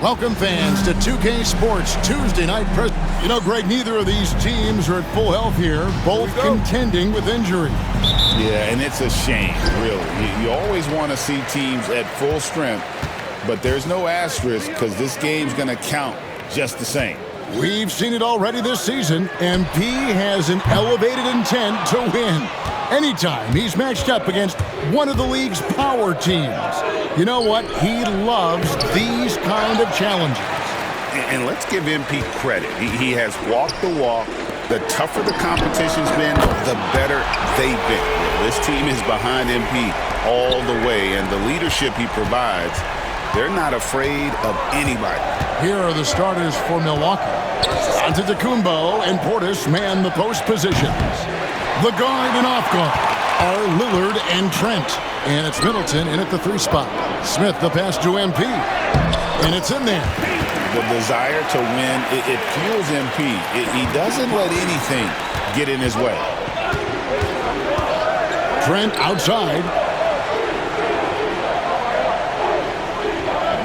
Welcome, fans, to 2K Sports Tuesday night. You know, Greg, neither of these teams are at full health here, both contending with injury. Yeah, and it's a shame, really. You always want to see teams at full strength, but there's no asterisk because this game's going to count just the same. We've seen it already this season. MP has an elevated intent to win. Anytime he's matched up against one of the league's power teams. You know what? He loves these kind of challenges. And let's give MP credit. He has walked the walk. The tougher the competition's been, the better they've been. This team is behind MP all the way, and the leadership he provides, they're not afraid of anybody. Here are the starters for Milwaukee. Antetokounmpo and Portis man the post positions. The guard and off guard are Lillard and Trent. And it's Middleton in at the 3 spot. Smith the pass to MP. And it's in there. The desire to win, it fuels MP. He doesn't let anything get in his way. Trent outside.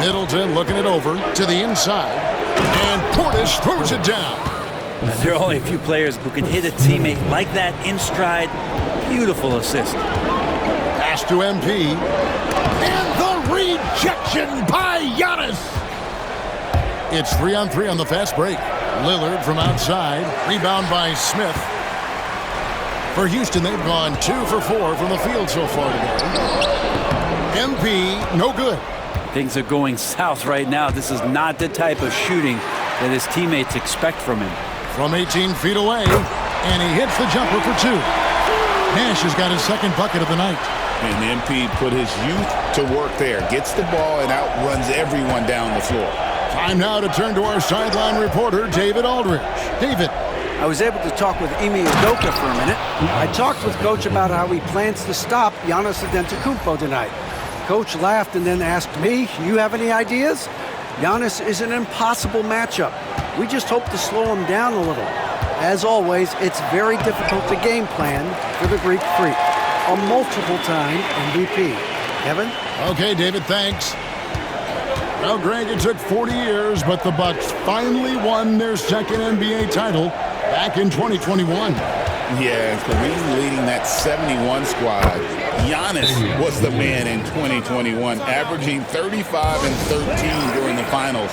Middleton looking it over to the inside. And Portis throws it down. There are only a few players who can hit a teammate like that in stride. Beautiful assist. Pass to MP. And the rejection by Giannis. It's 3-on-3 on the fast break. Lillard from outside. Rebound by Smith. For Houston, they've gone 2 for 4 from the field so far today. MP, no good. Things are going south right now. This is not the type of shooting that his teammates expect from him. From 18 feet away, and he hits the jumper for 2. Nash has got his second bucket of the night. And MP put his youth to work there. Gets the ball and outruns everyone down the floor. Time now to turn to our sideline reporter, David Aldridge. David. I was able to talk with Ime Udoka for a minute. I talked with Coach about how he plans to stop Giannis Antetokounmpo tonight. Coach laughed and then asked me, you have any ideas? Giannis is an impossible matchup. We just hope to slow him down a little. As always, it's very difficult to game plan for the Greek Freak, a multiple-time MVP. Kevin? Okay, David, thanks. Well, Greg, it took 40 years, but the Bucks finally won their second NBA title back in 2021. Yeah, Kareem leading that 71 squad. Giannis was the man in 2021, averaging 35 and 13 during the finals,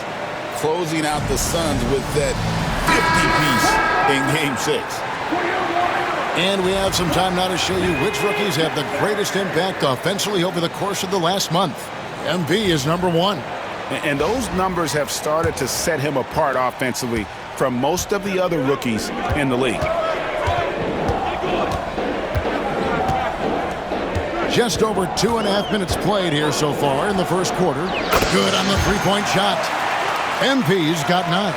closing out the Suns with that 50-piece in Game 6. And we have some time now to show you which rookies have the greatest impact offensively over the course of the last month. MP is number 1. And those numbers have started to set him apart offensively from most of the other rookies in the league. Just over 2.5 minutes played here so far in the first quarter. Good on the three-point shot. MP's got 9.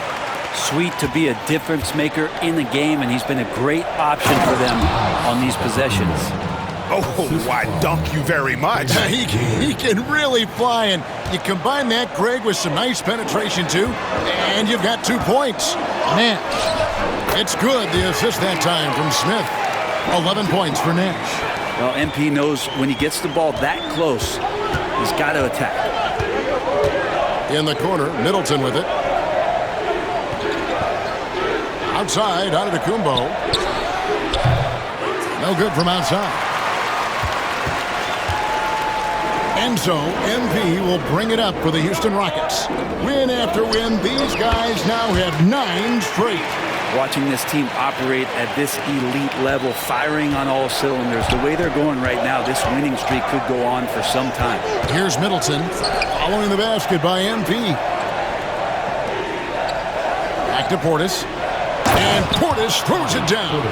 Sweet to be a difference maker in the game, and he's been a great option for them on these possessions. Oh, I dunk you very much. He can really fly, and you combine that, Greg, with some nice penetration, too, and you've got 2 points. Nash. It's good, the assist that time from Smith. 11 points for Nash. Well, MP knows when he gets the ball that close, he's got to attack. In the corner, Middleton with it. Outside, Antetokounmpo. No good from outside. And so, MP will bring it up for the Houston Rockets. Win after win, these guys now have 9 straight. Watching this team operate at this elite level, firing on all cylinders, the way they're going right now, this winning streak could go on for some time. Here's Middleton, following the basket by MP. Back to Portis. And Portis throws it down.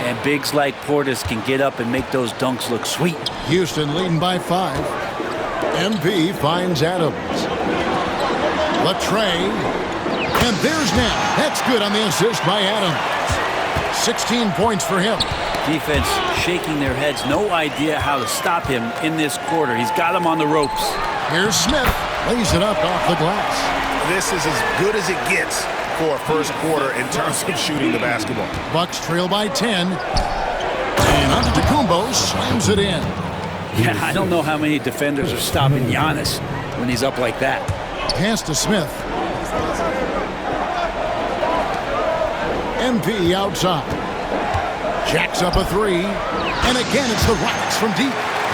And bigs like Portis can get up and make those dunks look sweet. Houston leading by 5. MP finds Adams. Latre. And there's Nash. That's good on the assist by Adams. 16 points for him. Defense shaking their heads. No idea how to stop him in this quarter. He's got him on the ropes. Here's Smith. Lays it up off the glass. This is as good as it gets for a first quarter in terms of shooting the basketball. Bucks trail by 10. And Antetokounmpo slams it in. Yeah, I don't know how many defenders are stopping Giannis when he's up like that. Pass to Smith. MP outside. Jacks up a three. And again, it's the Rockets from deep.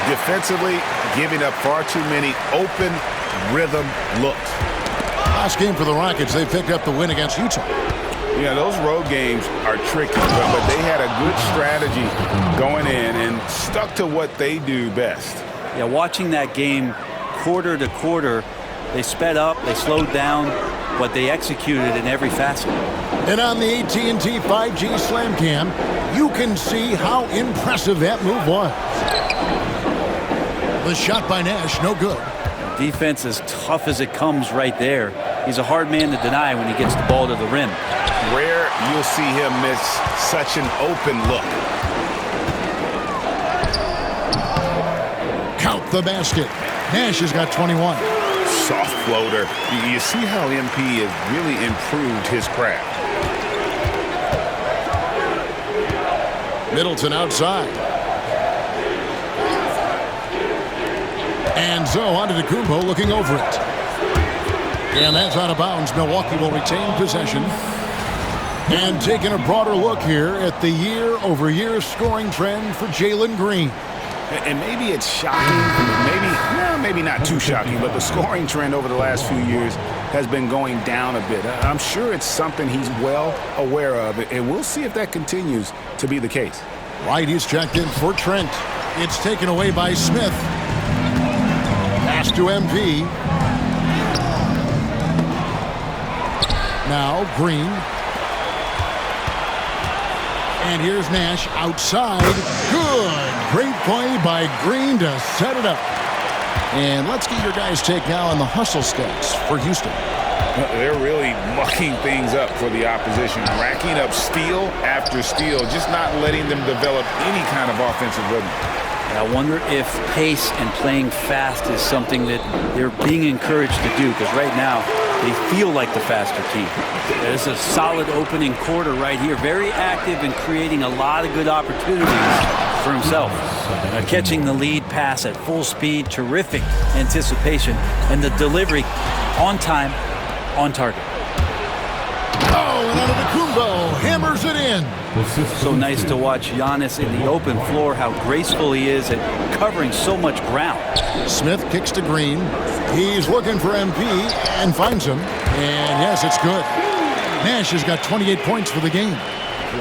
Defensively, giving up far too many open rhythm looks. Last game for the Rockets, they picked up the win against Utah. Yeah, those road games are tricky, but they had a good strategy going in and stuck to what they do best. Yeah, watching that game quarter to quarter, they sped up, they slowed down, but they executed in every facet. And on the AT&T 5G Slam Cam, you can see how impressive that move was. The shot by Nash, no good. Defense as tough as it comes right there. He's a hard man to deny when he gets the ball to the rim. Rare you'll see him miss such an open look. Count the basket. Nash has got 21. Soft floater. You see how MP has really improved his craft. Middleton outside. And so Antetokounmpo looking over it. And that's out of bounds. Milwaukee will retain possession. And taking a broader look here at the year-over-year scoring trend for Jalen Green. And maybe it's shocking, maybe not too shocking, but the scoring trend over the last few years has been going down a bit. I'm sure it's something he's well aware of, and we'll see if that continues to be the case. White is checked in for Trent. It's taken away by Smith. Pass to MP. Now Green. And here's Nash outside. Good. Great play by Green to set it up. And let's get your guys' take now on the hustle stats for Houston. They're really mucking things up for the opposition, racking up steal after steal, just not letting them develop any kind of offensive rhythm. I wonder if pace and playing fast is something that they're being encouraged to do, because right now they feel like the faster team. There's a solid opening quarter right here. Very active and creating a lot of good opportunities for himself. Catching the lead pass at full speed, terrific anticipation, and the delivery on time, on target. Oh, and Antetokounmpo hammers it in. So nice to watch Giannis in the open floor, how graceful he is at covering so much ground. Smith kicks to Green. He's looking for MP and finds him. And yes, it's good. Nash has got 28 points for the game.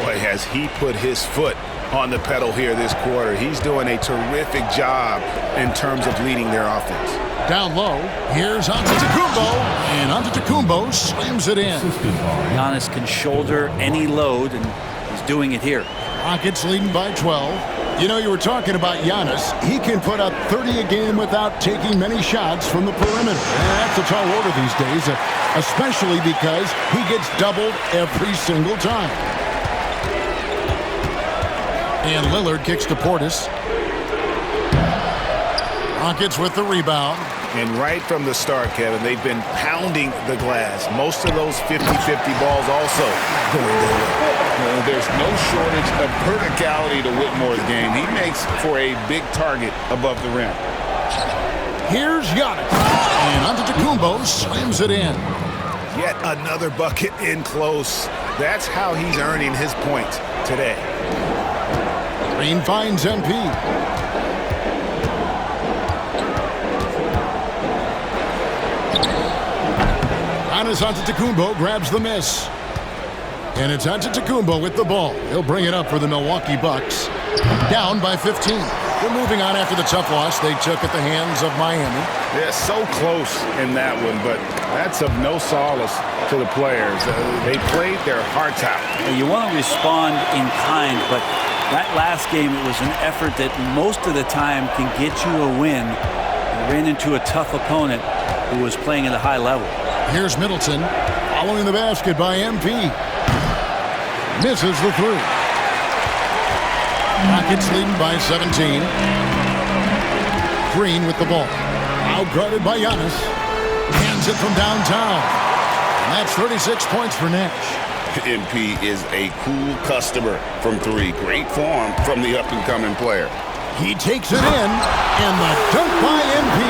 Boy, has he put his foot on the pedal here this quarter. He's doing a terrific job in terms of leading their offense. Down low, here's Antetokounmpo, and Antetokounmpo slams it in. Giannis can shoulder any load, and he's doing it here. Rockets leading by 12. You know, you were talking about Giannis. He can put up 30 a game without taking many shots from the perimeter. And that's a tall order these days, especially because he gets doubled every single time. And Lillard kicks to Portis. Rockets with the rebound. And right from the start, Kevin, they've been pounding the glass. Most of those 50-50 balls also going their way. There's no shortage of verticality to Whitmore's game. He makes for a big target above the rim. Here's Giannis. And Antetokounmpo slams it in. Yet another bucket in close. That's how he's earning his points today. Green finds MP. Giannis Antetokounmpo grabs the miss. And it's Antetokounmpo with the ball. He'll bring it up for the Milwaukee Bucks. Down by 15. They're moving on after the tough loss they took at the hands of Miami. They're so close in that one, but that's of no solace to the players. They played their hearts out. You want to respond in kind, but that last game, it was an effort that most of the time can get you a win. You ran into a tough opponent who was playing at a high level. Here's Middleton, following the basket by MP. Misses the three. Rockets leading by 17. Green with the ball. Outguarded by Giannis. Hands it from downtown. And that's 36 points for Nash. MP is a cool customer from three. Great form from the up-and-coming player. He takes it in, and the dunk by MP.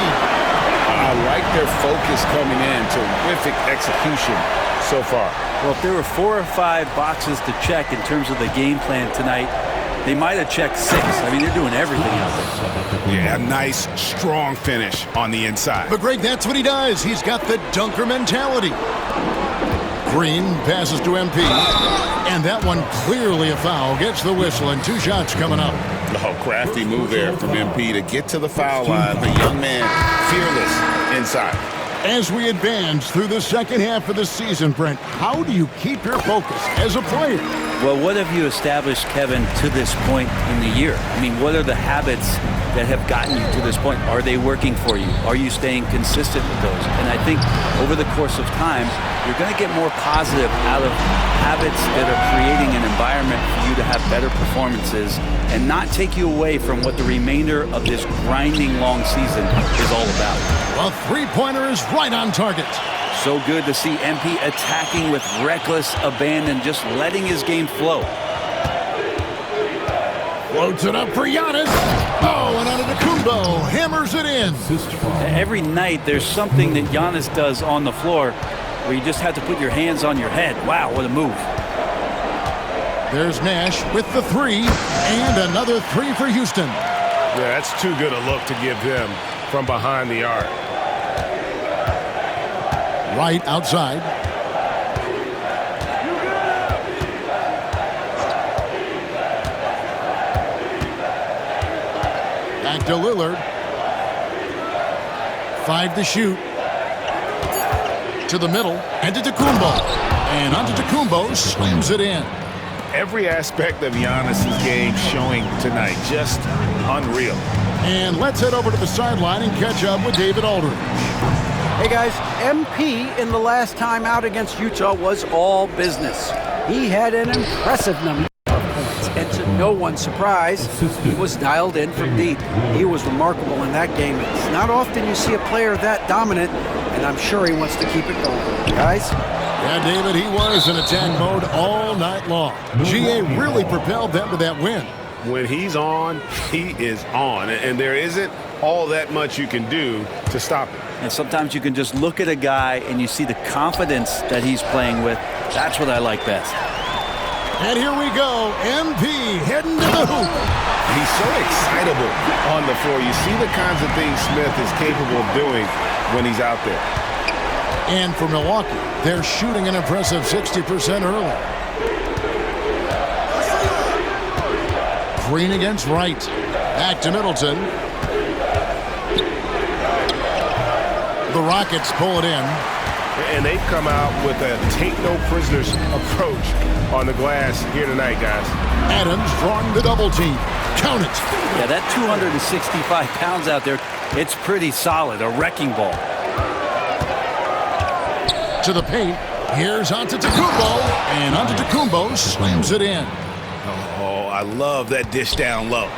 I like their focus coming in. Terrific execution so far. Well, if there were 4 or 5 boxes to check in terms of the game plan tonight, they might have checked 6. I mean, they're doing everything out there. Yeah, nice, strong finish on the inside. But Greg, that's what he does. He's got the dunker mentality. Green passes to MP. And that one clearly a foul. Gets the whistle and 2 shots coming up. Oh, crafty move there from MP to get to the foul line. The young man, fearless inside. As we advance through the second half of the season, Brent, how do you keep your focus as a player? Well, what have you established, Kevin, to this point in the year? I mean, what are the habits that have gotten you to this point? Are they working for you? Are you staying consistent with those? And I think over the course of time, you're going to get more positive out of habits that are creating an environment for you to have better performances and not take you away from what the remainder of this grinding long season is all about. A three-pointer is right on target. So good to see MP attacking with reckless abandon, just letting his game flow. Floats it up for Giannis. Oh, and Antetokounmpo hammers it in. Every night there's something that Giannis does on the floor where you just have to put your hands on your head. Wow, what a move. There's Nash with the 3, and another 3 for Houston. Yeah, that's too good a look to give him from behind the arc. Right outside. Back to Lillard. 5 to shoot. To the middle. And to Antetokounmpo. And Antetokounmpo slams it in. Every aspect of Giannis' game showing tonight. Just unreal. And let's head over to the sideline and catch up with David Aldridge. Hey guys, MP in the last time out against Utah was all business. He had an impressive number of points, and to no one's surprise, he was dialed in from deep. He was remarkable in that game. It's not often you see a player that dominant, and I'm sure he wants to keep it going. Guys? Yeah, David, he was in attack mode all night long. GA really propelled them to that win. When he's on, he is on, and there isn't all that much you can do to stop him. And sometimes you can just look at a guy and you see the confidence that he's playing with. That's what I like best. And here we go. MP heading to the hoop. He's so excitable on the floor. You see the kinds of things Smith is capable of doing when he's out there. And for Milwaukee, they're shooting an impressive 60% early. Green against Wright. Back to Middleton. The Rockets pull it in. And they've come out with a take-no-prisoners approach on the glass here tonight, guys. Adams drawing the double team. Count it. Yeah, that 265 pounds out there, it's pretty solid, a wrecking ball. To the paint. Here's Antetokounmpo. And Antetokounmpo slams it in. Oh, I love that dish down low.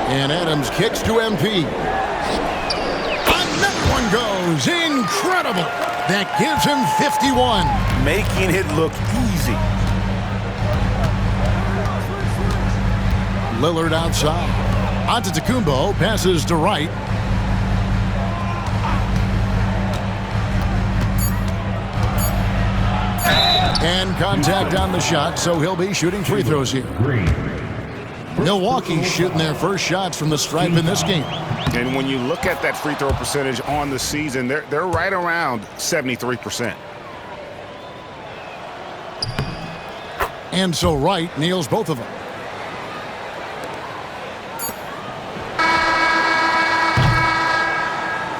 And Adams kicks to MP. Another one goes. Incredible. That gives him 51. Making it look easy. Lillard outside. Antetokounmpo passes to Wright. And contact on the shot, so he'll be shooting free throws here. Milwaukee's shooting their first shots from the stripe in this game. And when you look at that free throw percentage on the season, they're right around 73%. And so Wright nails both of them.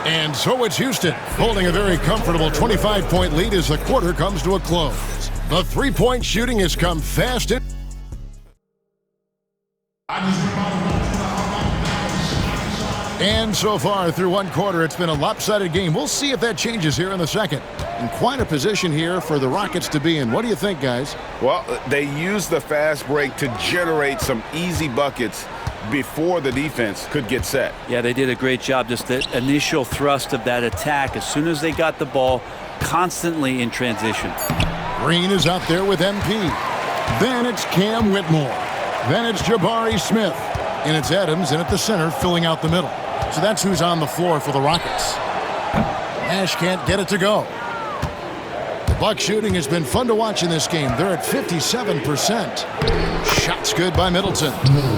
And so it's Houston holding a very comfortable 25-point lead as the quarter comes to a close. The three-point shooting has come fast. And so far through one quarter, it's been a lopsided game. We'll see if that changes here in the second. In quite a position here for the Rockets to be in. What do you think, guys? Well, they used the fast break to generate some easy buckets before the defense could get set. Yeah, they did a great job. Just the initial thrust of that attack, as soon as they got the ball, constantly in transition. Green is out there with MP. Then it's Cam Whitmore. Then it's Jabari Smith. And it's Adams in at the center filling out the middle. So that's who's on the floor for the Rockets. Nash can't get it to go. The Buck shooting has been fun to watch in this game. They're at 57%. Shots good by Middleton.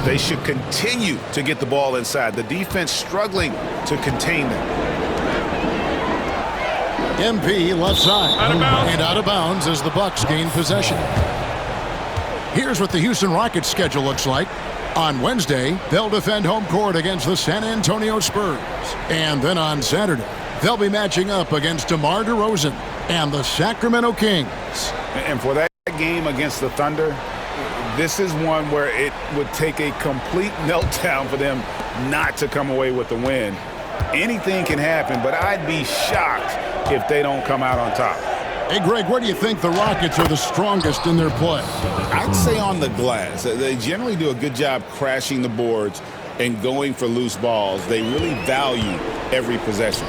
They should continue to get the ball inside. The defense struggling to contain them. MP left side. Out of bounds. And out of bounds as the Bucks gain possession. Here's what the Houston Rockets schedule looks like. On Wednesday, they'll defend home court against the San Antonio Spurs. And then on Saturday, they'll be matching up against DeMar DeRozan and the Sacramento Kings. And for that game against the Thunder, this is one where it would take a complete meltdown for them not to come away with the win. Anything can happen, but I'd be shocked if they don't come out on top. Hey, Greg, where do you think the Rockets are the strongest in their play? I'd say on the glass. They generally do a good job crashing the boards and going for loose balls. They really value every possession.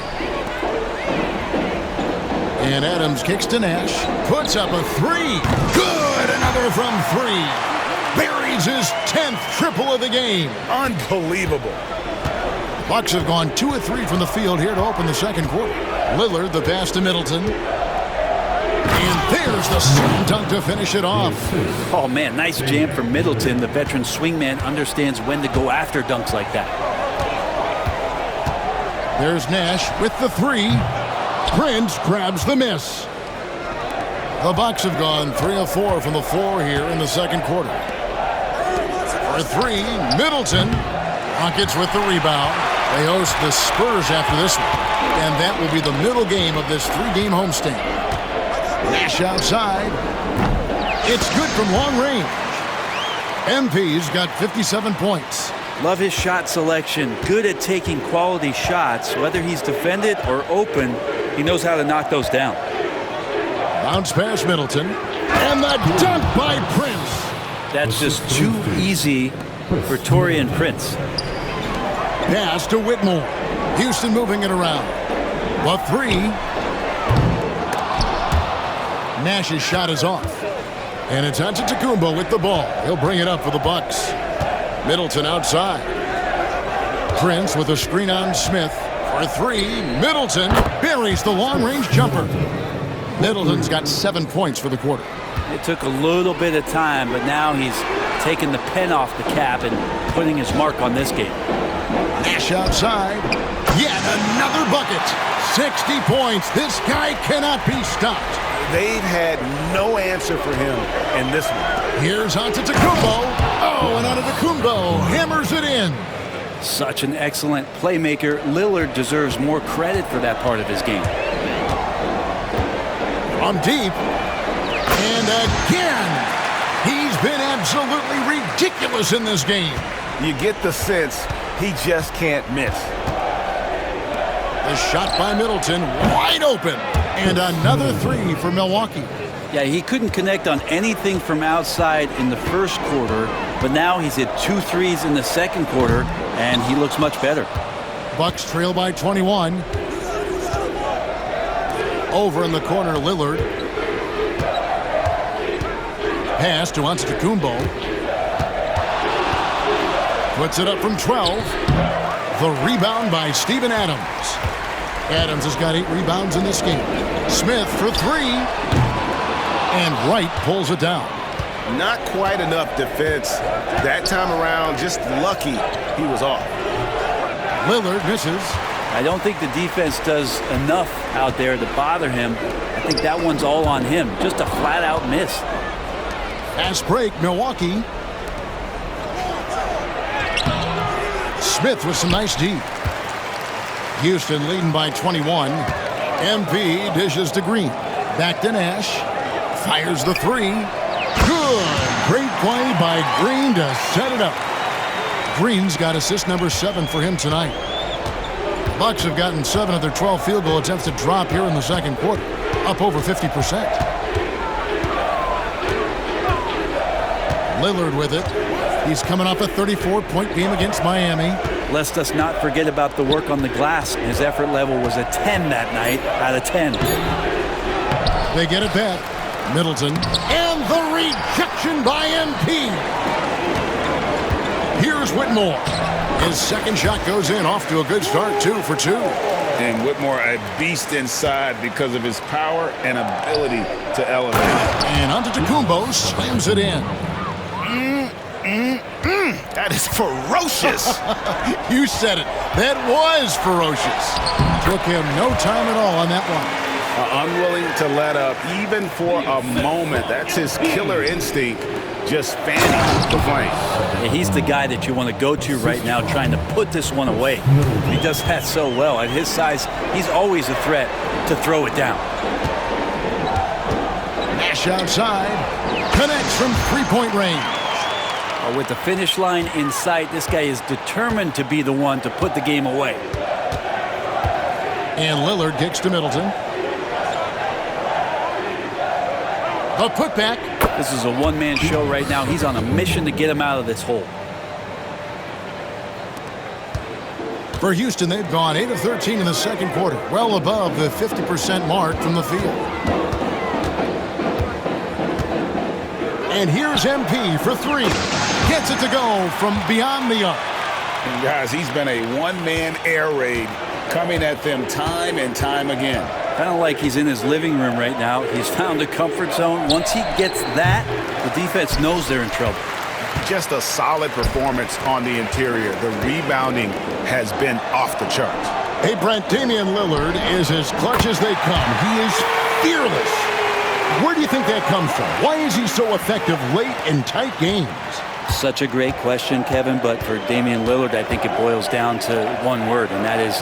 And Adams kicks to Nash. Puts up a three. Good! Another from three. Buries his 10th triple of the game. Unbelievable. Bucks have gone 2 of 3 from the field here to open the second quarter. Lillard, the pass to Middleton. And there's the slam dunk to finish it off. Oh, man, nice jam from Middleton. The veteran swingman understands when to go after dunks like that. There's Nash with the three. Prince grabs the miss. The Bucks have gone 3 of 4 from the floor here in the second quarter. For three, Middleton. Rockets with the rebound. They host the Spurs after this one. And that will be the middle game of this 3-game homestand. Nash outside. It's good from long range. MP's got 57 points. Love his shot selection. Good at taking quality shots. Whether he's defended or open, he knows how to knock those down. Bounce past Middleton. And the dunk by Prince. That's just too easy for Taurean Prince. Pass to Whitmore. Houston moving it around. The three. Nash's shot is off. And it's Antetokounmpo with the ball. He'll bring it up for the Bucks. Middleton outside. Prince with a screen on Smith. For three, Middleton buries the long-range jumper. Middleton's got 7 points for the quarter. It took a little bit of time, but now he's taking the pen off the cap and putting his mark on this game. Nash outside. Yet another bucket. 60 points. This guy cannot be stopped. They've had no answer for him in this one. Here's Antetokounmpo. Oh, and Antetokounmpo hammers it in. Such an excellent playmaker. Lillard deserves more credit for that part of his game. From deep. And again, he's been absolutely ridiculous in this game. You get the sense he just can't miss. The shot by Middleton, wide open. And another three for Milwaukee. Yeah, he couldn't connect on anything from outside in the first quarter, but now he's hit 2 threes in the second quarter, and he looks much better. Bucks trail by 21. Over in the corner, Lillard. Pass to Antetokounmpo. Puts it up from 12. The rebound by Steven Adams. Adams has got 8 rebounds in this game. Smith for three. And Wright pulls it down. Not quite enough defense that time around. Just lucky he was off. Lillard misses. I don't think the defense does enough out there to bother him. I think that one's all on him. Just a flat-out miss. Fast break, Milwaukee. Smith with some nice D. Houston leading by 21. MP dishes to Green. Back to Nash. Fires the three. Good. Great play by Green to set it up. Green's got assist number 7 for him tonight. Bucks have gotten 7 of their 12 field goal attempts to drop here in the second quarter. Up over 50%. Lillard with it. He's coming off a 34-point game against Miami. Lest us not forget about the work on the glass. His effort level was a 10 that night out of 10. They get it back. Middleton. And the rejection by MP. Here's Whitmore. His second shot goes in, off to a good start, 2 for 2. And Whitmore, a beast inside because of his power and ability to elevate. And Antetokounmpo slams it in. That is ferocious. You said it. That was ferocious. Took him no time at all on that one. Unwilling to let up even for a moment. That's his killer instinct, just fanning the flame. Yeah, he's the guy that you want to go to right now trying to put this one away. He does that so well. At his size, he's always a threat to throw it down. Nash outside. Connects from three-point range. With the finish line in sight, this guy is determined to be the one to put the game away. And Lillard kicks to Middleton. A putback. This is a one-man show right now. He's on a mission to get him out of this hole. For Houston, they've gone 8 of 13 in the second quarter, well above the 50% mark from the field. And here's MP for 3. Gets it to go from beyond the arc. And guys, he's been a one-man air raid coming at them time and time again. Kind of like he's in his living room right now. He's found a comfort zone. Once he gets that, the defense knows they're in trouble. Just a solid performance on the interior. The rebounding has been off the charts. Hey, Brent, Damian Lillard is as clutch as they come. He is fearless. Where do you think that comes from? Why is he so effective late in tight games? Such a great question, Kevin, but for Damian Lillard, I think it boils down to one word, and that is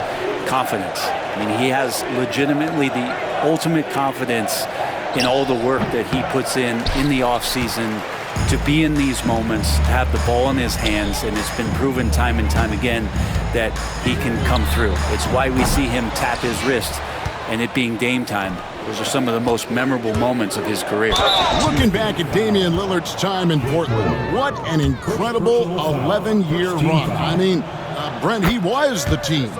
confidence. I mean, he has legitimately the ultimate confidence in all the work that he puts in the offseason to be in these moments, to have the ball in his hands, and it's been proven time and time again that he can come through. It's why we see him tap his wrist and it being Dame time. Those are some of the most memorable moments of his career. Looking back at Damian Lillard's time in Portland, what an incredible 11-year run. I mean, Brent, he was the team.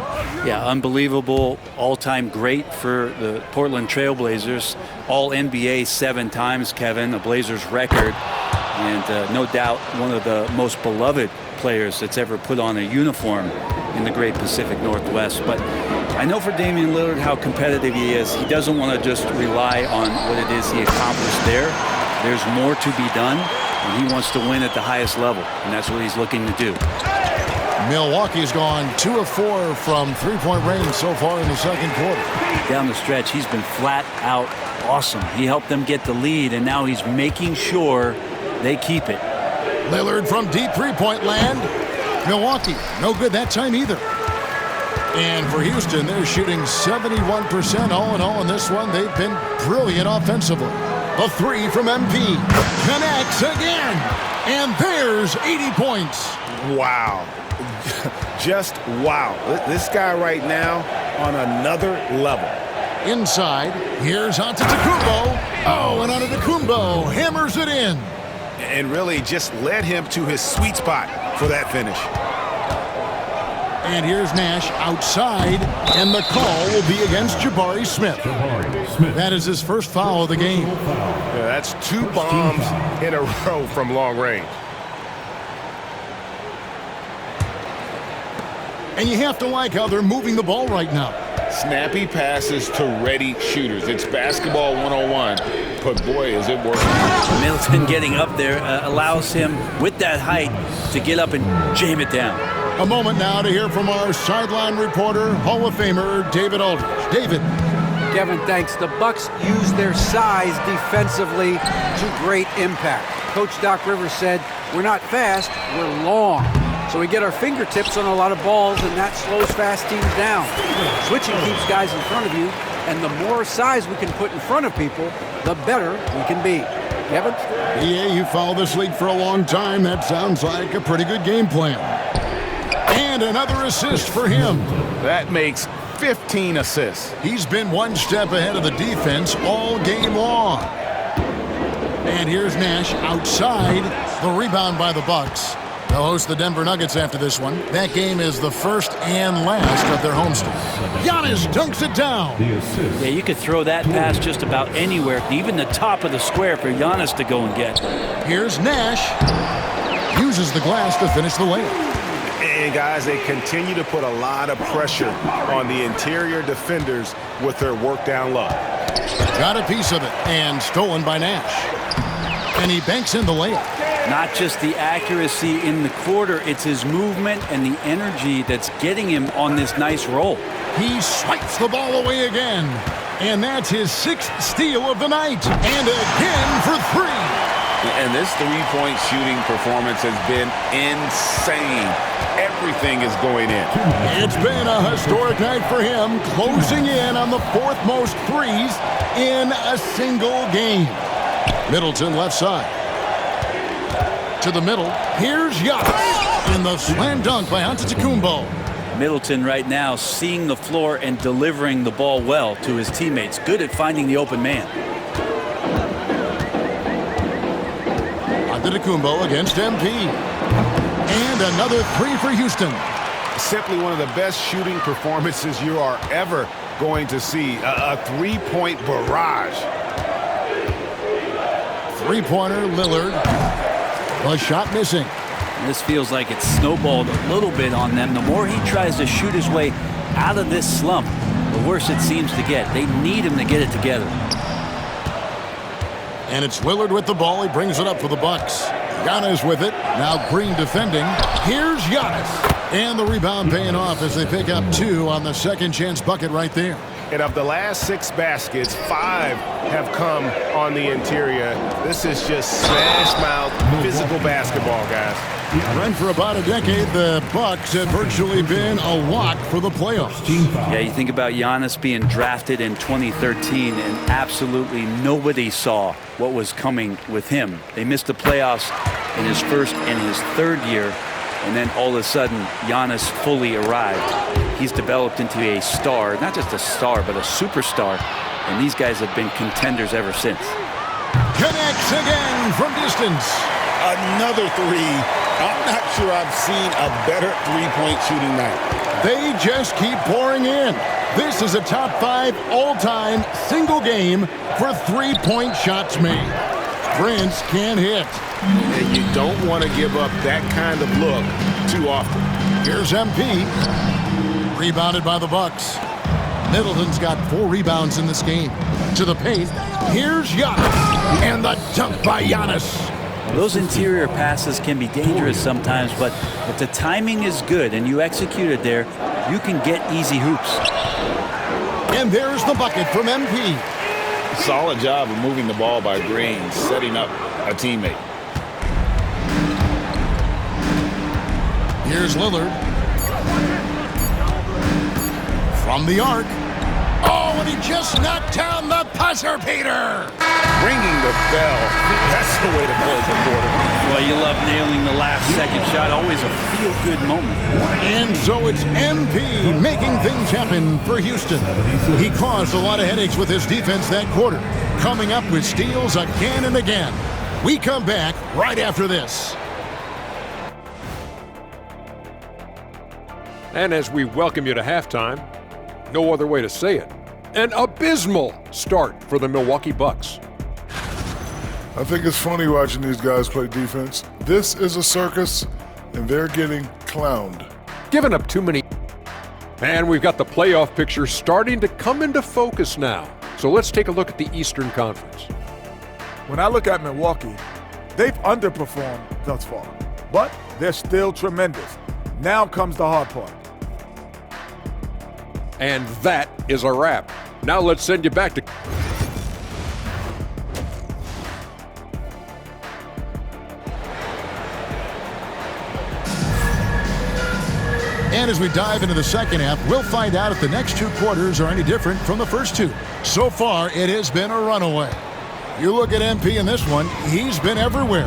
Yeah, unbelievable, all-time great for the Portland Trailblazers. All NBA 7 times, Kevin, a Blazers record. And no doubt one of the most beloved players that's ever put on a uniform in the great Pacific Northwest. But I know for Damian Lillard how competitive he is. He doesn't want to just rely on what it is he accomplished there. There's more to be done, and he wants to win at the highest level, and that's what he's looking to do. Milwaukee's gone 2 of 4 from three-point range so far in the second quarter. Down the stretch, he's been flat out awesome. He helped them get the lead, and now he's making sure they keep it. Lillard from deep three-point land. Milwaukee, no good that time either. And for Houston, they're shooting 71% all in all in this one. They've been brilliant offensively. A 3 from MP. Connects again. And there's 80 points. Wow. Just wow. This guy right now on another level. Inside, here's Antetokounmpo. Oh, and Antetokounmpo hammers it in. And really just led him to his sweet spot for that finish. And here's Nash outside, and the call will be against Jabari Smith. That is his first foul of the game. Yeah, that's 2 bombs in a row from long range. And you have to like how they're moving the ball right now. Snappy passes to ready shooters. It's basketball 101, but boy, is it working. Middleton getting up there allows him, with that height, to get up and jam it down. A moment now to hear from our sideline reporter, Hall of Famer David Aldridge. David. Kevin, thanks. The Bucks use their size defensively to great impact. Coach Doc Rivers said, we're not fast, we're long. So we get our fingertips on a lot of balls, and that slows fast teams down. Switching keeps guys in front of you, and the more size we can put in front of people, the better we can be. Kevin? Yeah, you followed this league for a long time. That sounds like a pretty good game plan. And another assist for him. That makes 15 assists. He's been one step ahead of the defense all game long. And here's Nash outside. The rebound by the Bucks. They'll host the Denver Nuggets after this one. That game is the first and last of their homestand. Giannis dunks it down. Yeah, you could throw that pass just about anywhere, even the top of the square for Giannis to go and get. Here's Nash. Uses the glass to finish the layup. And guys, they continue to put a lot of pressure on the interior defenders with their work down low. Got a piece of it and stolen by Nash. And he banks in the layup. Not just the accuracy in the quarter, it's his movement and the energy that's getting him on this nice roll. He swipes the ball away again. And that's his 6th steal of the night. And again for 3. And this three-point shooting performance has been insane. Everything is going in. It's been a historic night for him, closing in on the 4th most threes in a single game. Middleton left side. To the middle. Here's Giannis. And the slam dunk by Antetokounmpo. Middleton right now seeing the floor and delivering the ball well to his teammates. Good at finding the open man. Antetokounmpo against MP. And another 3 for Houston. Simply one of the best shooting performances you are ever going to see. A three-point barrage. Three-pointer, Lillard. A shot missing. This feels like it's snowballed a little bit on them. The more he tries to shoot his way out of this slump, the worse it seems to get. They need him to get it together. And it's Lillard with the ball. He brings it up for the Bucks. Giannis with it. Now Green defending. Here's Giannis. And the rebound paying off as they pick up 2 on the second chance bucket right there. And of the last 6 baskets, 5 have come on the interior. This is just smash mouth physical basketball, guys. Run for about a decade, the Bucks have virtually been a lock for the playoffs. Yeah, you think about Giannis being drafted in 2013, and absolutely nobody saw what was coming with him. They missed the playoffs in his first and his 3rd year, and then all of a sudden, Giannis fully arrived. He's developed into a star, not just a star, but a superstar, and these guys have been contenders ever since. Connects again from distance. Another 3. I'm not sure I've seen a better three-point shooting night. They just keep pouring in. This is a top 5 all-time single game for three-point shots made. Prince can't hit. And you don't want to give up that kind of look too often. Here's MP. Rebounded by the Bucks. Middleton's got 4 rebounds in this game. To the paint. Here's Giannis. And the dunk by Giannis. Those interior passes can be dangerous sometimes, but if the timing is good and you execute it there, you can get easy hoops. And there's the bucket from MP. Solid job of moving the ball by Green, setting up a teammate. Here's Lillard. From the arc. Oh, and he just knocked down the buzzer beater. Ringing the bell. That's the way to close the quarter. Well, you love nailing the last second shot. Always a feel-good moment. And so it's MP making things happen for Houston. He caused a lot of headaches with his defense that quarter, coming up with steals again and again. We come back right after this. And as we welcome you to halftime, no other way to say it, an abysmal start for the Milwaukee Bucks. I think it's funny watching these guys play defense. This is a circus, and they're getting clowned. Giving up too many. And we've got the playoff picture starting to come into focus now. So let's take a look at the Eastern Conference. When I look at Milwaukee, they've underperformed thus far, but they're still tremendous. Now comes the hard part. And that is a wrap. Now let's send you back to... And as we dive into the second half, we'll find out if the next 2 quarters are any different from the first 2. So far, it has been a runaway. You look at MP in this one, he's been everywhere.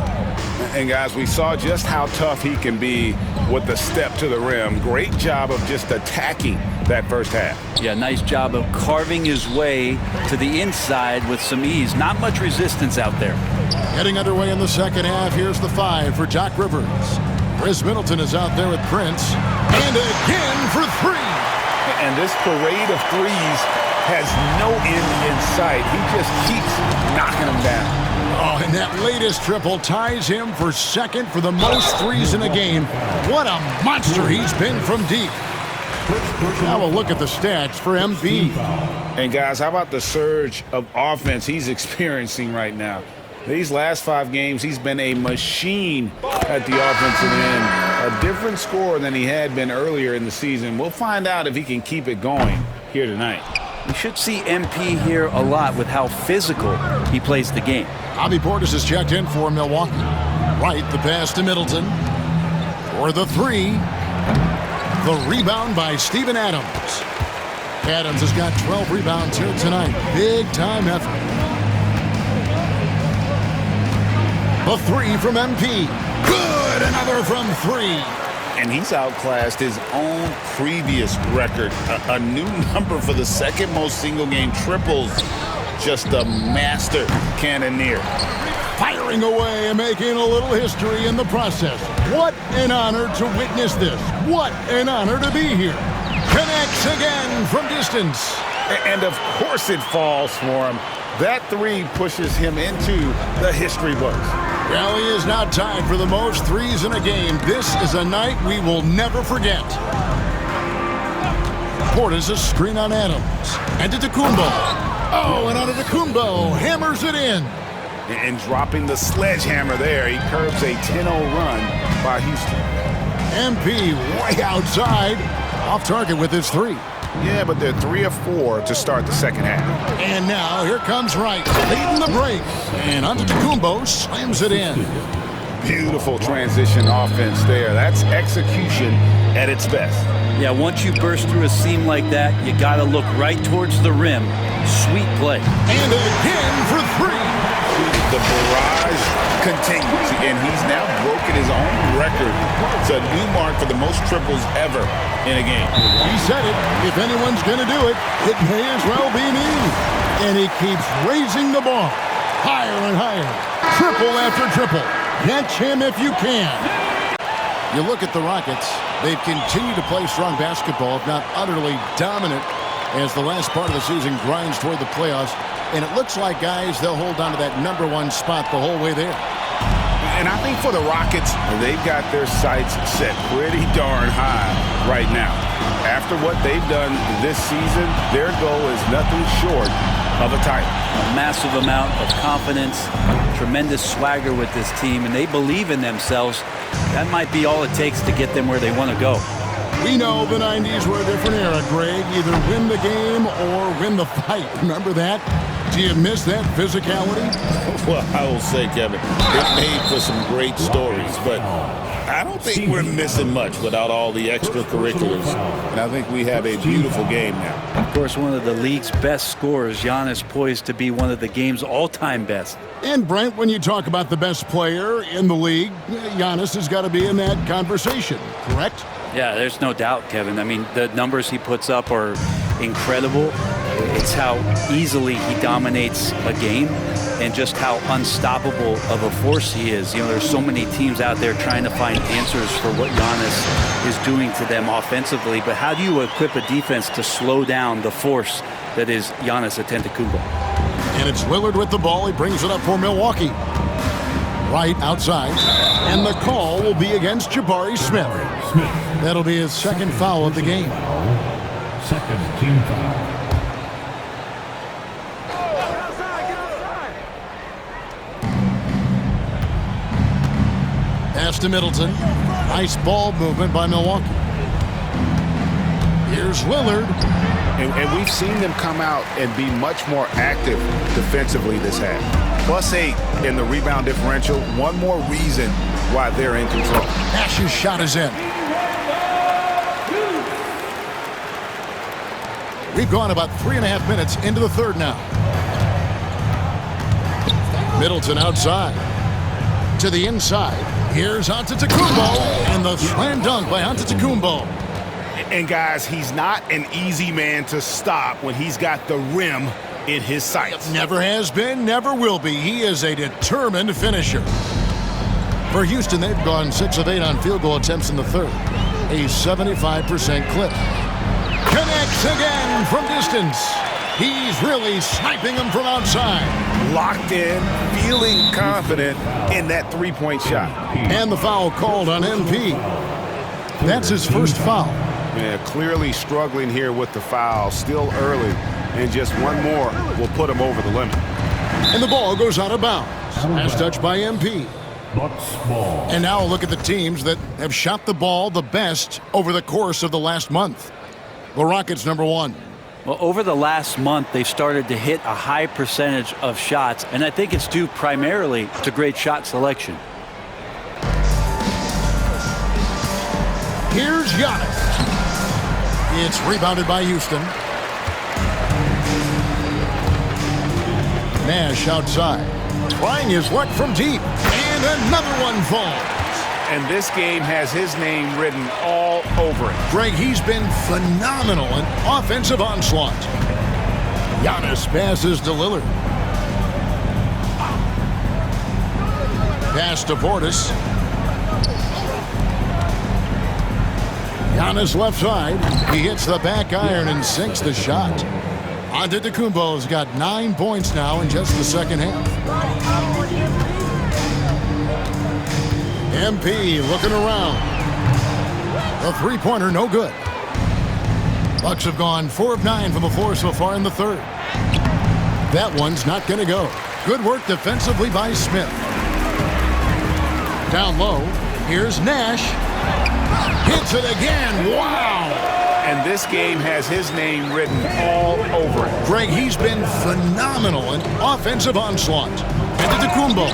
And guys, we saw just how tough he can be with the step to the rim. Great job of just attacking that first half. Yeah, nice job of carving his way to the inside with some ease. Not much resistance out there. Getting underway in the second half, here's the 5 for Doc Rivers. Chris Middleton is out there with Prince. And again for 3. And this parade of threes has no end in sight. He just keeps knocking them down. Oh, and that latest triple ties him for second for the most threes in a game. What a monster he's been from deep. Now we'll look at the stats for MP. And guys, how about the surge of offense he's experiencing right now? These last 5 games, he's been a machine at the offensive end. A different scorer than he had been earlier in the season. We'll find out if he can keep it going here tonight. We should see MP here a lot with how physical he plays the game. Bobby Portis is checked in for Milwaukee. Right, the pass to Middleton. For the 3. The rebound by Steven Adams. Adams has got 12 rebounds here tonight. Big time effort. The 3 from MP. Good, another from 3. And he's outclassed his own previous record. A new number for the second most single-game triples. Just a master cannoneer. Firing away and making a little history in the process. What an honor to witness this. What an honor to be here. Connects again from distance. And of course it falls for him. That 3 pushes him into the history books. Well, he is now tied for the most threes in a game. This is a night we will never forget. Portis a screen on Adams. And Antetokounmpo. Oh, and Antetokounmpo hammers it in. And dropping the sledgehammer there, he curbs a 10-0 run by Houston. MP way outside. Off target with his 3. Yeah, but they're 3 of 4 to start the second half. And now here comes Wright, leading the break. And Antetokounmpo slams it in. Beautiful transition offense there. That's execution at its best. Yeah, once you burst through a seam like that, you got to look right towards the rim. Sweet play. And again for 3. The barrage continues, and he's now broken his own record. It's a new mark for the most triples ever in a game. He said it. If anyone's going to do it, it may as well be me. And he keeps raising the ball. Higher and higher. Triple after triple. Catch him if you can. You look at the Rockets. They've continued to play strong basketball, if not utterly dominant, as the last part of the season grinds toward the playoffs. And it looks like, guys, they'll hold on to that #1 spot the whole way there. And I think for the Rockets, they've got their sights set pretty darn high right now. After what they've done this season, their goal is nothing short of a title. A massive amount of confidence, tremendous swagger with this team, and they believe in themselves. That might be all it takes to get them where they want to go. We know the 90s were a different era, Greg. Either win the game or win the fight. Remember that? Do you miss that physicality? Well, I will say, Kevin, it made for some great stories, but I don't think we're missing much without all the extracurriculars. And I think we have a beautiful game now. Of course, one of the league's best scorers, Giannis, poised to be one of the game's all-time best. And, Brent, when you talk about the best player in the league, Giannis has got to be in that conversation, correct? Yeah, there's no doubt, Kevin. I mean, the numbers he puts up are incredible. It's how easily he dominates a game and just how unstoppable of a force he is. You know, there's so many teams out there trying to find answers for what Giannis is doing to them offensively, but how do you equip a defense to slow down the force that is Giannis Antetokounmpo? And it's Lillard with the ball. He brings it up for Milwaukee. Right outside. And the call will be against Jabari Smith. That'll be his second foul of the game. Second team foul. Pass to Middleton. Nice ball movement by Milwaukee. Here's Lillard. And we've seen them come out and be much more active defensively this half. +8 in the rebound differential. One more reason why they're in control. Nash's shot is in. We've gone about 3.5 minutes into the third now. Middleton outside. To the inside. Here's Antetokounmpo. And the slam dunk by Antetokounmpo. And, guys, he's not an easy man to stop when he's got the rim in his sights. Never has been, never will be. He is a determined finisher. For Houston, they've gone 6 of 8 on field goal attempts in the third. A 75% clip. Connects again from distance. He's really sniping them from outside. Locked in, feeling confident in that three-point shot. And the foul called on MP. That's his first foul. Yeah, clearly struggling here with the foul. Still early, and just one more will put him over the limit. And the ball goes out of bounds. Last touch by MP. Bucks ball. And now look at the teams that have shot the ball the best over the course of the last month. The Rockets, number 1. Well, over the last month, they've started to hit a high percentage of shots, and I think it's due primarily to great shot selection. Here's Giannis. It's rebounded by Houston. Nash outside. Trying his luck from deep. And another one falls. And this game has his name written all over it. Greg, he's been phenomenal in offensive onslaught. Giannis passes to Lillard. Pass to Portis. Giannis left side. He hits the back iron and sinks the shot. Antetokounmpo's got 9 points now in just the second half. MP looking around. The three-pointer no good. Bucks have gone 4 of 9 from the floor so far in the third. That one's not going to go. Good work defensively by Smith. Down low, here's Nash. Hits it again. Wow! And this game has his name written all over it. Greg, he's been phenomenal in offensive onslaught. Antetokounmpo.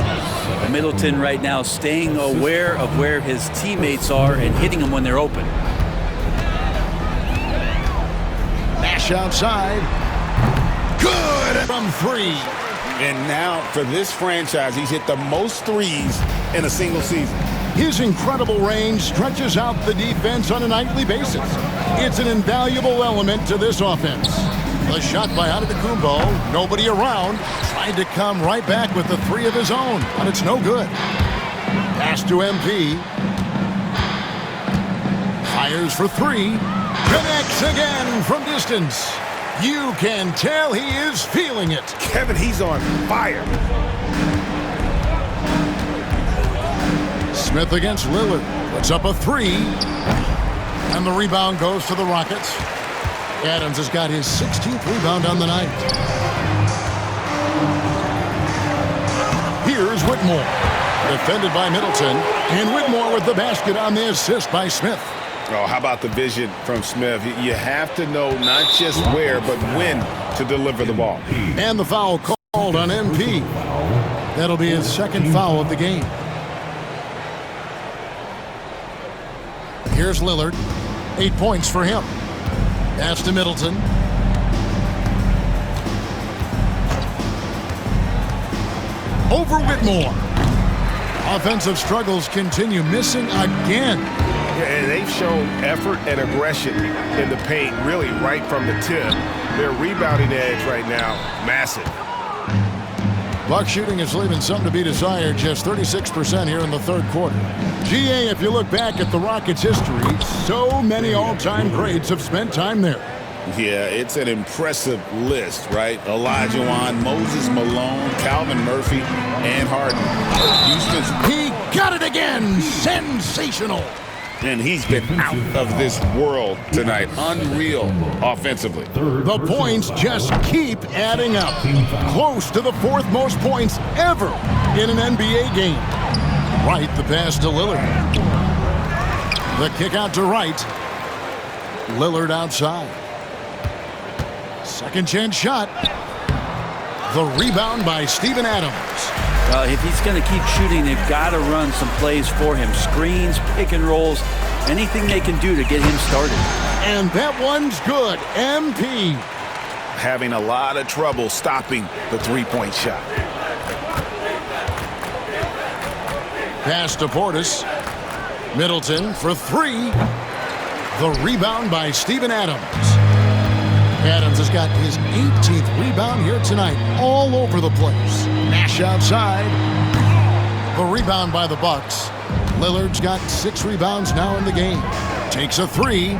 Middleton right now staying aware of where his teammates are and hitting them when they're open. Nash outside. Good from 3. And now, for this franchise, he's hit the most threes in a single season. His incredible range stretches out the defense on a nightly basis. It's an invaluable element to this offense. The shot by Antetokounmpo, nobody around, tried to come right back with the 3 of his own, but it's no good. Pass to MP. Fires for 3. Connects again from distance. You can tell he is feeling it. Kevin, he's on fire. Smith against Lillard. Puts up a 3. And the rebound goes to the Rockets. Adams has got his 16th rebound on the night. Here's Whitmore. Defended by Middleton. And Whitmore with the basket on the assist by Smith. Oh, how about the vision from Smith? You have to know not just where, but when to deliver the ball. And the foul called on MP. That'll be his second foul of the game. Here's Lillard. 8 points for him. Pass to Middleton. Over Whitmore. Offensive struggles continue. Missing again. Yeah, and they've shown effort and aggression in the paint, really right from the tip. Their rebounding edge right now, massive. Buck shooting is leaving something to be desired. Just 36% here in the third quarter. GA, if you look back at the Rockets' history, so many all-time greats have spent time there. Yeah, it's an impressive list, right? Olajuwon, Moses Malone, Calvin Murphy, and Harden. Houston's... He got it again! Sensational! And he's been out of this world tonight. Unreal offensively. The points just keep adding up. Close to the 4th most points ever in an NBA game. Wright the pass to Lillard. The kick out to Wright. Lillard outside. Second chance shot. The rebound by Steven Adams. If he's going to keep shooting, they've got to run some plays for him. Screens, pick and rolls, anything they can do to get him started. And that one's good. MP. Having a lot of trouble stopping the three-point shot. Pass to Portis. Middleton for 3. The rebound by Steven Adams. Adams has got his 18th rebound here tonight, all over the place. Nash outside. The rebound by the Bucks. Lillard's got 6 rebounds now in the game. Takes a 3.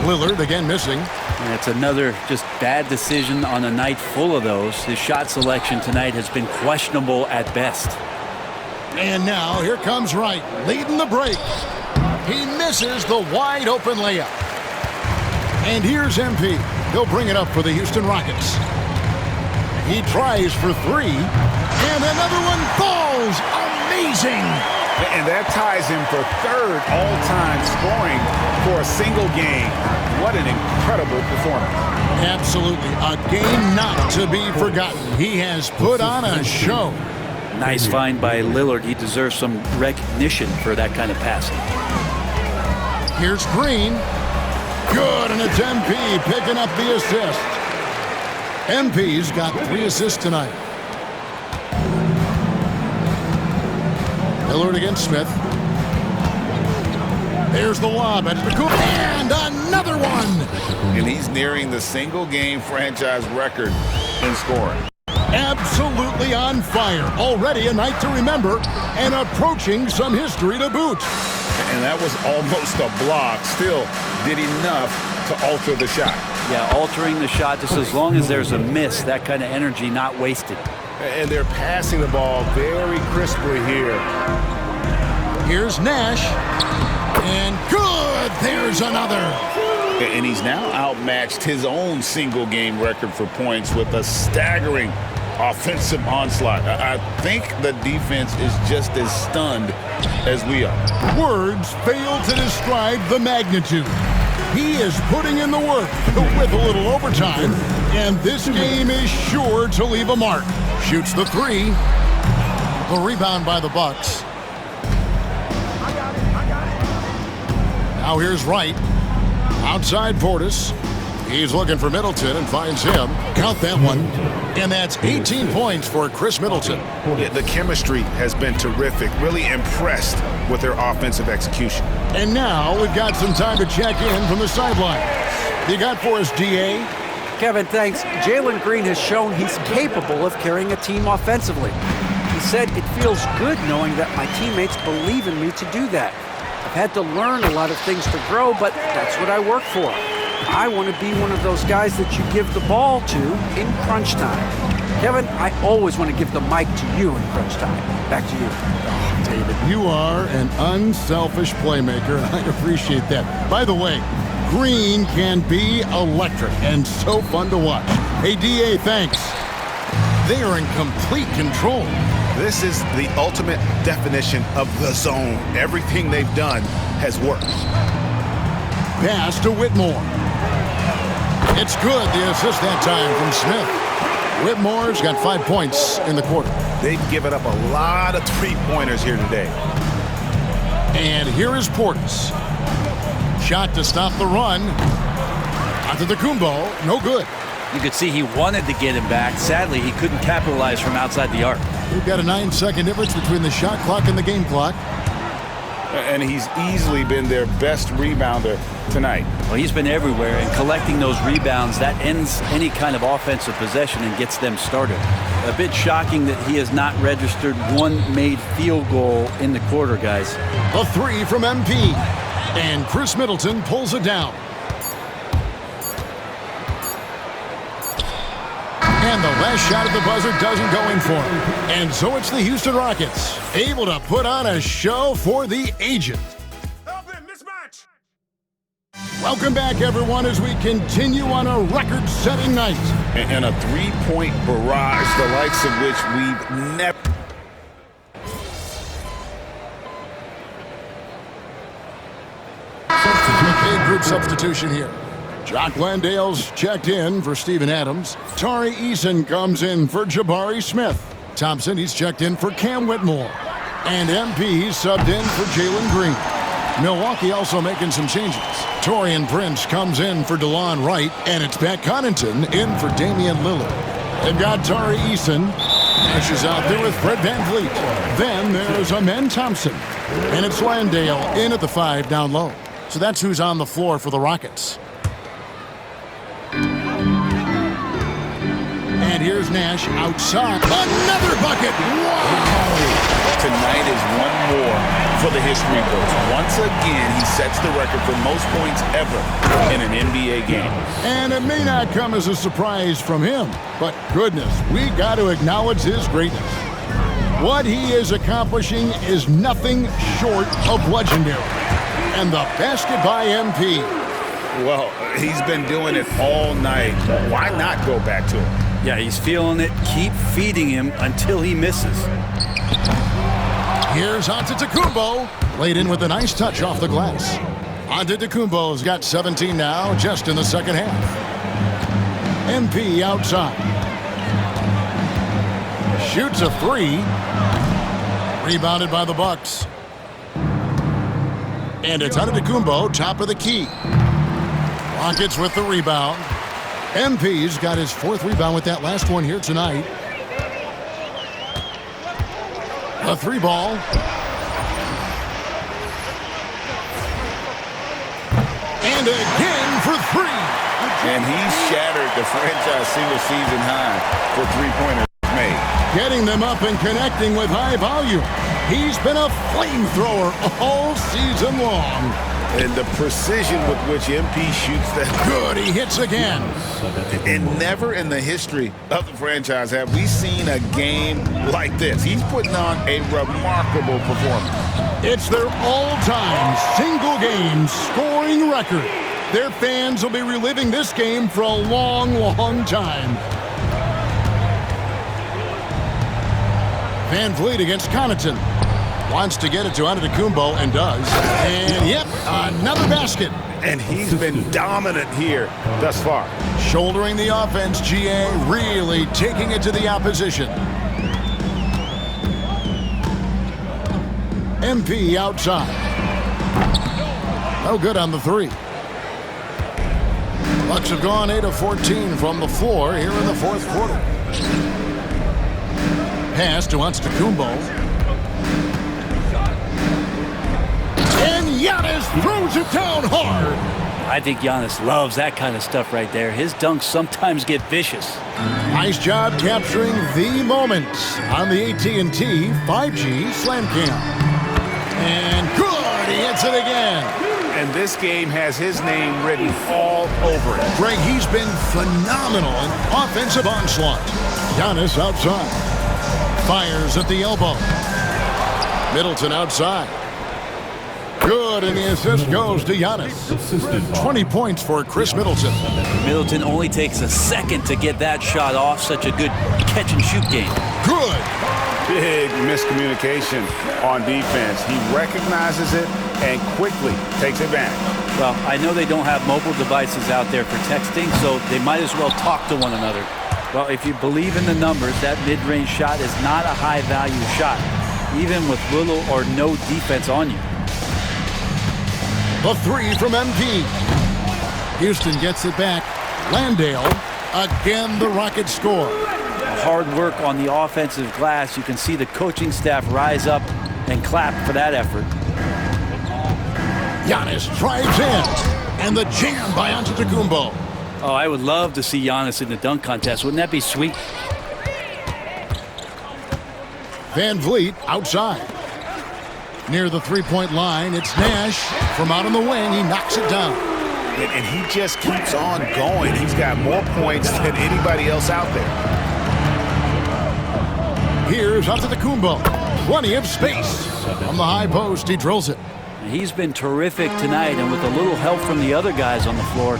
Lillard again missing. And it's another just bad decision on a night full of those. His shot selection tonight has been questionable at best. And now here comes Wright, leading the break. He misses the wide open layup. And here's MP. He'll bring it up for the Houston Rockets. He tries for three, and another one falls. Amazing! And that ties him for third all-time scoring for a single game. What an incredible performance. Absolutely. A game not to be forgotten. He has put on a show. Nice find by Lillard. He deserves some recognition for that kind of passing. Here's Green. Good, and it's MP picking up the assist. MP's got 3 assists tonight. Lillard against Smith. There's the lob at the coop, and another one. And he's nearing the single-game franchise record in scoring. Absolutely on fire. Already a night to remember, and approaching some history to boot. And that was almost a block. Still did enough to alter the shot. Yeah, altering the shot just as long as there's a miss, that kind of energy not wasted. And they're passing the ball very crisply here. Here's Nash. And good! There's another. And he's now outmatched his own single-game record for points with a staggering offensive onslaught. I think the defense is just as stunned as we are. Words fail to describe the magnitude. He is putting in the work with a little overtime, and this game is sure to leave a mark. Shoots the three. The rebound by the Bucks. Now here's Wright. Outside Portis. He's looking for Middleton and finds him. Count that one. And that's 18 points for Chris Middleton. Yeah, the chemistry has been terrific. Really impressed with their offensive execution. And now we've got some time to check in from the sideline. You got for us, DA? Kevin, thanks. Jalen Green has shown he's capable of carrying a team offensively. He said, "It feels good knowing that my teammates believe in me to do that. I've had to learn a lot of things to grow, but that's what I work for. I want to be one of those guys that you give the ball to in crunch time." Kevin, I always want to give the mic to you in crunch time. Back to you. David, you are an unselfish playmaker, and I appreciate that. By the way, Green can be electric and so fun to watch. Hey, DA, thanks. They are in complete control. This is the ultimate definition of the zone. Everything they've done has worked. Pass to Whitmore. It's good, the assist that time from Smith. Whitmore's got 5 points in the quarter. They've given up a lot of three-pointers here today. And here is Portis. Shot to stop the run. Onto the Kumbo. No good. You could see he wanted to get him back. Sadly, he couldn't capitalize from outside the arc. We've got a 9-second difference between the shot clock and the game clock. And he's easily been their best rebounder tonight. Well, he's been everywhere, and collecting those rebounds, that ends any kind of offensive possession and gets them started. A bit shocking that he has not registered one made field goal in the quarter, guys. A three from MP. And Chris Middleton pulls it down. And the last shot at the buzzer doesn't go in for him. And so it's the Houston Rockets, able to put on a show for the agent. Welcome back, everyone, as we continue on a record-setting night. And a three-point barrage, the likes of which we've never... Big group substitution here. Jock Landale's checked in for Steven Adams. Tari Eason comes in for Jabari Smith. Thompson, he's checked in for Cam Whitmore. And MP, he's subbed in for Jalen Green. Milwaukee also making some changes. Torian Prince comes in for DeLon Wright, and it's Pat Connaughton in for Damian Lillard. They've got Tari Eason. Ashes out there with Fred VanVleet. Then there's Amen Thompson. And it's Landale in at the 5 down low. So that's who's on the floor for the Rockets. And here's Nash outside. Another bucket. Wow. Tonight is one more for the history books. Once again, he sets the record for most points ever in an NBA game. And it may not come as a surprise from him, but goodness, we got to acknowledge his greatness. What he is accomplishing is nothing short of legendary. And the basket by MP. Well, he's been doing it all night. Why not go back to him? Yeah, he's feeling it. Keep feeding him until he misses. Here's Antetokounmpo, laid in with a nice touch off the glass. Antetokounmpo's got 17 now, just in the second half. MP outside. Shoots a three. Rebounded by the Bucks. And it's Antetokounmpo, top of the key. Rockets with the rebound. MP's got his fourth rebound with that last one here tonight. A three ball. And again for three. And he shattered the franchise single-season high for three-pointers made. Getting them up and connecting with high volume. He's been a flamethrower all season long. And the precision with which MP shoots that. Good, he hits again. And never in the history of the franchise have we seen a game like this. He's putting on a remarkable performance. It's their all-time single-game scoring record. Their fans will be reliving this game for a long, long time. Van Vliet against Connaughton. Wants to get it to Antetokounmpo and does. And yep, another basket. And he's been dominant here thus far. Shouldering the offense, GA, really taking it to the opposition. MP outside. No good on the three. Bucks have gone 8 of 14 from the floor here in the fourth quarter. Pass to Antetokounmpo. And Giannis throws it down hard. I think Giannis loves that kind of stuff right there. His dunks sometimes get vicious. Nice job capturing the moments on the AT&T 5G Slam Cam. And good, he hits it again. And this game has his name written all over it. Greg, he's been phenomenal in offensive onslaught. Giannis outside. Fires at the elbow. Middleton outside. Good, and the assist goes to Giannis. 20 points for Chris Middleton. Middleton only takes a second to get that shot off. Such a good catch-and-shoot game. Good. Big miscommunication on defense. He recognizes it and quickly takes advantage. Well, I know they don't have mobile devices out there for texting, so they might as well talk to one another. Well, if you believe in the numbers, that mid-range shot is not a high-value shot, even with little or no defense on you. The three from MP. Houston gets it back. Landale. Again, the Rockets score. Hard work on the offensive glass. You can see the coaching staff rise up and clap for that effort. Giannis drives in. And the jam by Antetokounmpo. Oh, I would love to see Giannis in the dunk contest. Wouldn't that be sweet? Van Vliet outside. Near the three-point line, it's Nash. From out on the wing, he knocks it down. And he just keeps on going. He's got more points than anybody else out there. Here's Antetokounmpo. Plenty of space. From the high post, he drills it. He's been terrific tonight, and with a little help from the other guys on the floor,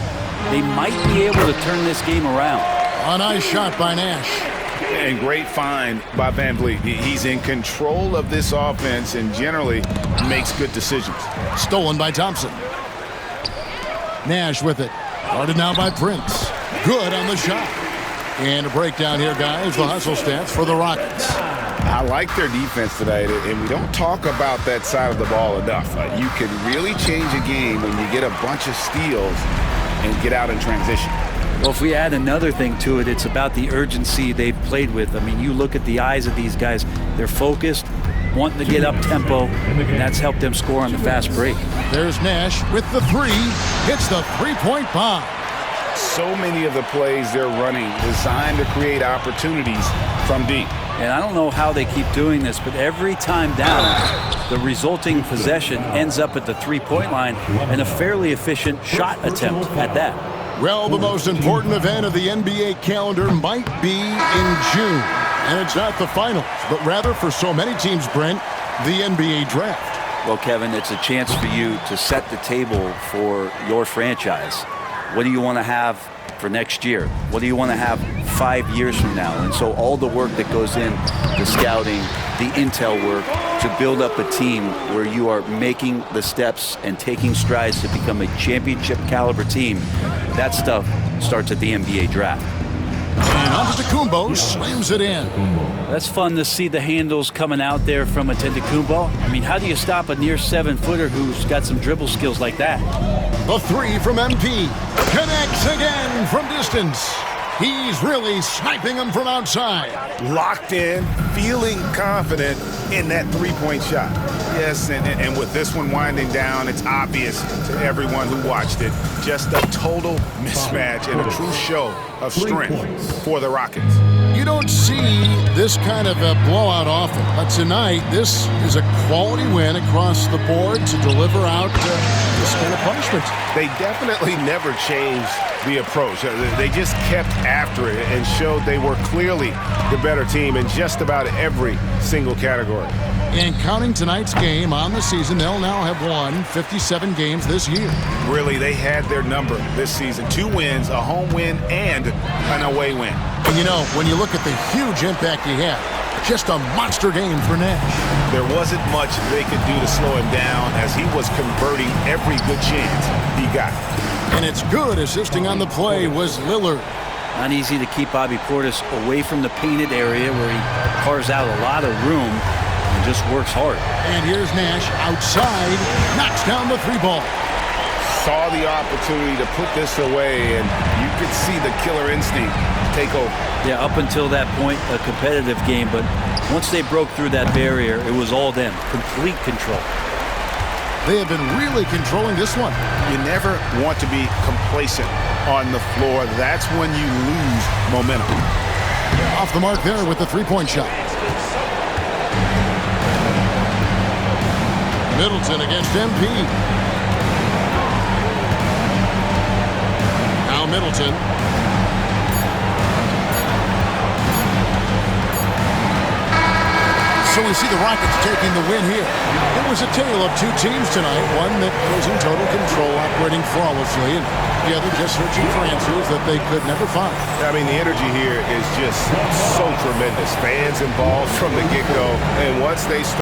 they might be able to turn this game around. A nice shot by Nash. And great find by Van Vliet. He's in control of this offense and generally makes good decisions. Stolen by Thompson. Nash with it. Guarded now by Prince. Good on the shot. And a breakdown here, guys. The hustle stats for the Rockets. I like their defense tonight, and we don't talk about that side of the ball enough. You can really change a game when you get a bunch of steals and get out in transition. Well, if we add another thing to it, it's about the urgency they've played with. I mean, you look at the eyes of these guys. They're focused, wanting to get up tempo, and that's helped them score on the fast break. There's Nash with the three. Hits the three-point bomb. So many of the plays they're running designed to create opportunities from deep. And I don't know how they keep doing this, but every time down, the resulting possession ends up at the three-point line and a fairly efficient shot attempt at that. Well, the most important event of the NBA calendar might be in June. And it's not the finals, but rather for so many teams, Brent, the NBA draft. Well, Kevin, it's a chance for you to set the table for your franchise. What do you want to have for next year? What do you want to have 5 years from now? And so all the work that goes in, the scouting, the intel work, to build up a team where you are making the steps and taking strides to become a championship caliber team, that stuff starts at the NBA draft. And Antetokounmpo slams it in. That's fun to see the handles coming out there from Antetokounmpo. I mean, how do you stop a near 7-footer who's got some dribble skills like that? The three from MP connects again from distance. He's really sniping them from outside. Locked in, feeling confident in that three-point shot. Yes, and with this one winding down, it's obvious to everyone who watched it. Just a total mismatch and a true show of strength for the Rockets. You don't see this kind of a blowout often, but tonight this is a quality win across the board to deliver out this kind of punishment. They definitely never changed the approach. They just kept after it and showed they were clearly the better team in just about every single category. And counting tonight's game on the season, they'll now have won 57 games this year. Really, they had their number this season. 2 wins, a home win, and an away win. And you know, when you look at the huge impact he had, just a monster game for Nash. There wasn't much they could do to slow him down as he was converting every good chance he got. And it's good assisting on the play was Lillard. Not easy to keep Bobby Portis away from the painted area where he carves out a lot of room and just works hard. And here's Nash outside, knocks down the 3-ball. Saw the opportunity to put this away, and you could see the killer instinct take over. Yeah, up until that point, a competitive game, but once they broke through that barrier, it was all them. Complete control. They have been really controlling this one. You never want to be complacent on the floor. That's when you lose momentum. Off the mark there with the 3-point shot. Middleton against MP. Now Middleton. So we see the Rockets taking the win here. It was a tale of 2 teams tonight. One that was in total control, operating flawlessly, and the other just searching for answers that they could never find. I mean, the energy here is just so tremendous. Fans involved from the get-go, and once they start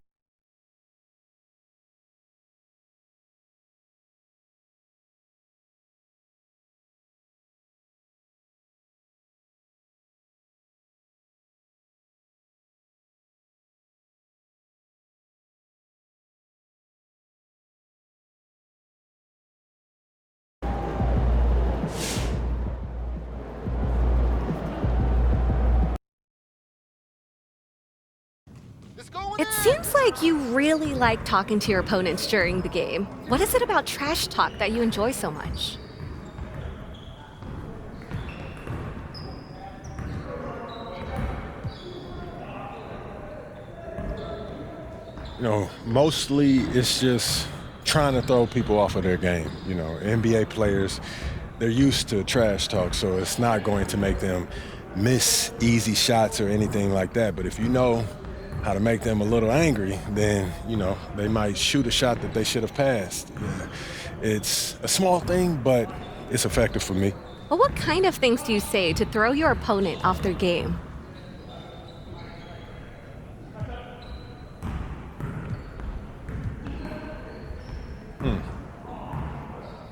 It seems like you really like talking to your opponents during the game. What is it about trash talk that you enjoy so much? You know, mostly it's just trying to throw people off of their game. You know, NBA players, they're used to trash talk, so it's not going to make them miss easy shots or anything like that. But if you know how to make them a little angry, then, you know, they might shoot a shot that they should have passed. Yeah. It's a small thing, but it's effective for me. Well, what kind of things do you say to throw your opponent off their game?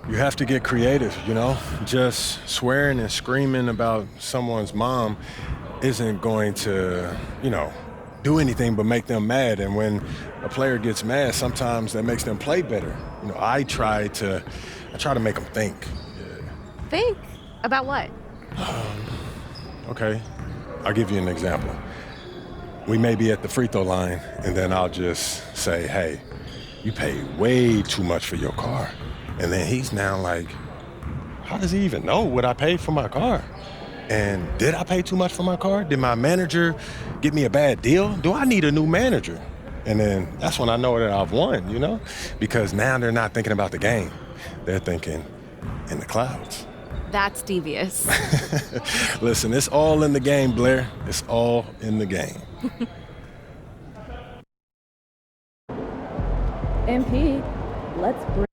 You have to get creative, you know? Just swearing and screaming about someone's mom isn't going to, you know, do anything but make them mad. And when a player gets mad, sometimes that makes them play better. You know, I try to make them think. Yeah. Think? About what? Okay, I'll give you an example. We may be at the free throw line, and then I'll just say, hey, you paid way too much for your car. And then he's now like, how does he even know what I paid for my car? And did I pay too much for my car? Did my manager give me a bad deal? Do I need a new manager? And then that's when I know that I've won, you know? Because now they're not thinking about the game. They're thinking in the clouds. That's devious. Listen, it's all in the game, Blair. It's all in the game. MP, let's bring